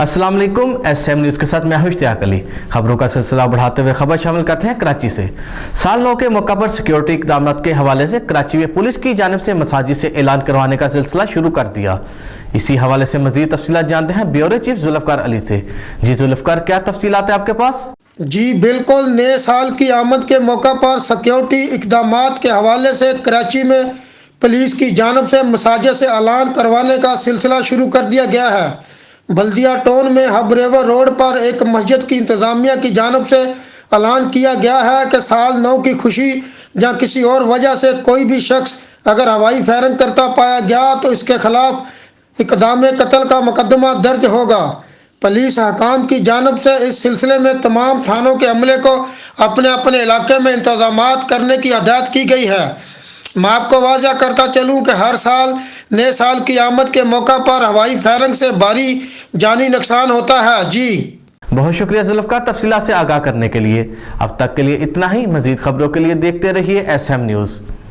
अस्सलाम वालेकुम। SM news के साथ मैं हूं इश्तियाक अली। खबरों का सिलसिला बढ़ाते हुए खबर शामिल करते हैं कराची से। साल 9 के मौका पर सिक्योरिटी इक़दाम के हवाले से कराची में पुलिस की जानिब से मसाजिद से ऐलान करवाने का सिलसिला शुरू कर दिया। इसी हवाले से मज़ीद तफसीलात जानते हैं ब्यूरो चीफ जुल्फ़कार अली से। जी जुल्फ़कार, क्या तफसीलात है आपके पास? जी बिल्कुल, नए साल की आमद के मौका पर सिक्योरिटी इक़दामात के हवाले से कराची में पुलिस की जानिब से मसाजिद से ऐलान करवाने का सिलसिला शुरू कर दिया गया है। बल्दिया टाउन में हब रिवर रोड पर एक मस्जिद की इंतज़ामिया की जानिब से ऐलान किया गया है कि साल 9 की खुशी या किसी और वजह से कोई भी शख्स अगर हवाई फायरिंग करता पाया गया तो इसके खिलाफ इक़दाम कत्ल का मुकदमा दर्ज होगा। पुलिस हकाम की जानिब से इस सिलसिले में तमाम थानों के अमले को अपने अपने इलाके में इंतजामात करने की हदायत की गई है। मैं आपको वाज़ा करता चलूँ कि हर साल नए साल की आमद के मौका पर हवाई फायरिंग से भारी जानी नुकसान होता है। जी बहुत शुक्रिया जुल्फ़कार तफसीलात से आगाह करने के लिए। अब तक के लिए इतना ही। मज़ीद खबरों के लिए देखते रहिए SM न्यूज़।